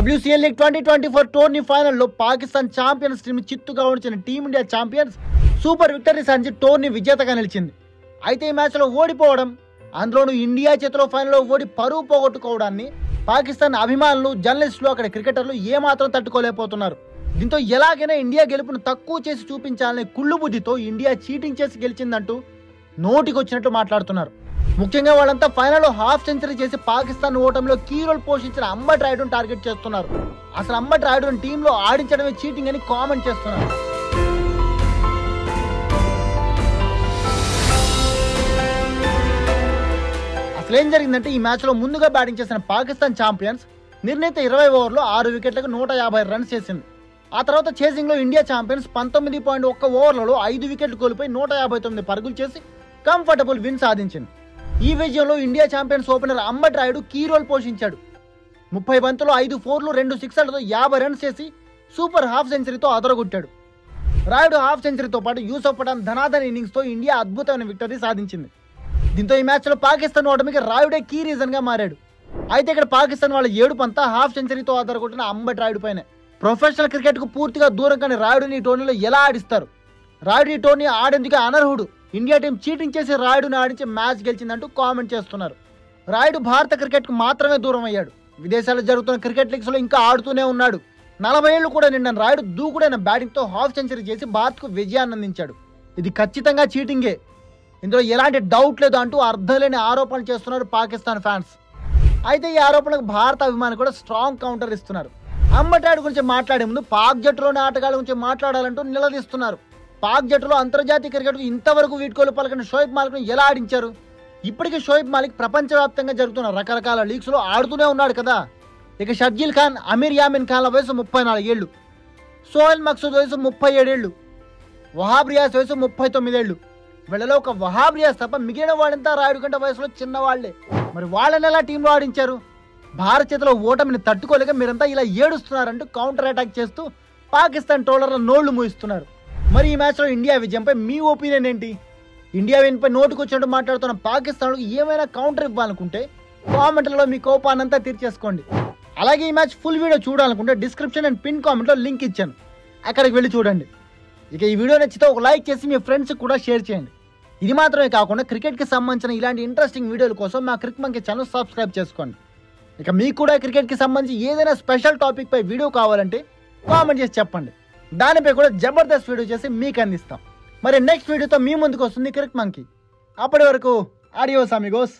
WCL league 2024 tourney ఫైనల్లో Pakistan champions team చిత్తుగా ఉంచిన టీమిండియా ఛాంపియన్స్ సూపర్ విక్టరీ సాధించి టోర్నీ విజేతగా నిలిచింది. అయితే ఈ మ్యాచ్లో ఓడిపోవడం, అందులోనూ ఇండియా చేతిలో ఫైనల్లో ఓడి పరువు పోగొట్టుకోవడాన్ని పాకిస్తాన్ అభిమానులు, జర్నలిస్టులు, అక్కడ క్రికెటర్లు ఏమాత్రం తట్టుకోలేకపోతున్నారు. దీంతో ఎలాగైనా ఇండియా గెలుపును తక్కువ చేసి చూపించాలనే కుళ్ళు బుద్ధితో ఇండియా చీటింగ్ చేసి గెలిచిందంటూ నోటికొచ్చినట్టు మాట్లాడుతున్నారు. ముఖ్యంగా వాళ్ళంతా ఫైనల్లో హాఫ్ సెంచరీ చేసి పాకిస్తాన్ ఓటమిలో కీ రోల్ పోషించిన అంబట్ రాయుడును టార్గెట్ చేస్తున్నారు. అసలు అంబట్ రాయుడును టీంలో ఆడించడమే చీటింగ్ అని కామెంట్ చేస్తున్నారు. అసలు ఏం జరిగిందంటే, ఈ మ్యాచ్లో ముందుగా బ్యాటింగ్ చేసిన పాకిస్తాన్ ఛాంపియన్స్ నిర్ణీత 20 ఓవర్లో 6 వికెట్లకు 150 రన్స్ చేసింది. ఆ తర్వాత చేసింగ్లో ఇండియా ఛాంపియన్స్ 19.1 ఓవర్లలో 5 వికెట్లు కోల్పోయి 159 పరుగులు చేసి కంఫర్టబుల్ విన్ సాధించింది. ఈ విజయంలో India champions opener Ambati Rayudu key role పోషించాడు. 30 బంతుల్లో 5 ఫోర్లు 2 సిక్సర్లతో 50 రన్స్ చేసి సూపర్ హాఫ్ సెంచరీతో అదరగొట్టాడు. రాయుడు హాఫ్ సెంచరీతో పాటు యూసఫ్ పఠాన్ ధనాధన ఇన్నింగ్స్తో ఇండియా అద్భుతమైన విక్టరీ సాధించింది. దీంతో ఈ మ్యాచ్లో పాకిస్తాన్ ఓటమికి రాయుడే కీ రీజన్గా మారాడు. అయితే ఇక్కడ పాకిస్తాన్ వాళ్ళ 7 పంతా హాఫ్ సెంచరీతో అదరగొట్టిన అంబట్ రాయుడు పైన. ప్రొఫెషనల్ క్రికెట్కు పూర్తిగా దూరం కానీ రాయుడుని ఈ టోర్నీలో ఎలా ఆడిస్తారు? రాయుడు ఈ టోర్నీ ఆడేందుకే అనర్హుడు. ఇండియా టీం చీటింగ్ చేసి రాయుడుని ఆడించి మ్యాచ్ గెలిచిందంటూ కామెంట్ చేస్తున్నారు. రాయుడు భారత క్రికెట్కు మాత్రమే దూరం అయ్యాడు. విదేశాల్లో జరుగుతున్న క్రికెట్ లీగ్స్లో ఇంకా ఆడుతూనే ఉన్నాడు. 40 ఏళ్లు కూడా నిండిన రాయుడు దూకుడైన బ్యాటింగ్తో హాఫ్ సెంచరీ చేసి భారత్కు విజయాన్ని అందించాడు. ఇది ఖచ్చితంగా చీటింగే, ఇందులో ఎలాంటి డౌట్ లేదు అంటూ అర్థంలేని ఆరోపణలు చేస్తున్నారు పాకిస్తాన్ ఫ్యాన్స్. అయితే ఈ ఆరోపణలకు భారత అభిమానులు కూడా స్ట్రాంగ్ కౌంటర్ ఇస్తున్నారు. అంబట్ రాయుడు గురించి మాట్లాడే ముందు పాక్ జట్టులోని ఆటగాళ్ళ గురించి మాట్లాడాలంటూ నిలదీస్తున్నారు. పాక్ జట్టులో అంతర్జాతీయ క్రికెట్కు ఇంతవరకు వీడ్కోలు పలకని షోయబ్ మాలిక్ను ఎలా ఆడించారు? ఇప్పటికీ షోయబ్ మాలిక్ ప్రపంచవ్యాప్తంగా జరుగుతున్న రకరకాల లీగ్స్లో ఆడుతూనే ఉన్నాడు కదా. ఇక షర్జీల్ ఖాన్, అమీర్ యామిన్ ఖాన్ల వయసు 34 ఏళ్ళు, సోహెల్ మక్సూద్ వయసు 37 ఏళ్ళు, వహాబ్ రియాజ్ వయసు 39 ఏళ్ళు. వీళ్ళలో ఒక వహాబ్ రియాజ్ తప్ప మిగిలిన వాడంతా రాయుడు కంటే వయసులో చిన్నవాళ్లే. మరి వాళ్ళని ఎలా టీంలో ఆడించారు? భారత్ చేతిలో ఓటమిని తట్టుకోలేక మీరంతా ఇలా ఏడుస్తున్నారంటూ కౌంటర్ అటాక్ చేస్తూ పాకిస్తాన్ ట్రోలర్ల నోళ్లు మూయిస్తున్నారు. మరి ఈ మ్యాచ్లో ఇండియా విజయంపై మీ ఒపీనియన్ ఏంటి? ఇండియా విన్పై నోటుకొచ్చినట్టు మాట్లాడుతున్న పాకిస్తాన్కు ఏమైనా కౌంటర్ ఇవ్వాలనుకుంటే కామెంట్లలో మీ కోపానంతా తీర్చేసుకోండి. అలాగే ఈ మ్యాచ్ ఫుల్ వీడియో చూడాలనుకుంటే డిస్క్రిప్షన్ అండ్ పిన్ కామెంట్లో లింక్ ఇచ్చాను, అక్కడికి వెళ్ళి చూడండి. ఇక ఈ వీడియో నచ్చితే ఒక లైక్ చేసి మీ ఫ్రెండ్స్కి కూడా షేర్ చేయండి. ఇది మాత్రమే కాకుండా క్రికెట్కి సంబంధించిన ఇలాంటి ఇంట్రెస్టింగ్ వీడియోల కోసం మా క్రిక్ మంకీ ఛానల్ సబ్స్క్రైబ్ చేసుకోండి. ఇక మీకు కూడా క్రికెట్కి సంబంధించి ఏదైనా స్పెషల్ టాపిక్ పై వీడియో కావాలంటే కామెంట్ చేసి చెప్పండి. దానిపై కూడా జబర్దస్త్ వీడియో చేసి మీకు అందిస్తాం. మరి నెక్స్ట్ వీడియోతో మీ ముందుకు వస్తుంది క్రిక్ మంకీ. అప్పటి వరకు ఆడియోస్ అమిగోస్.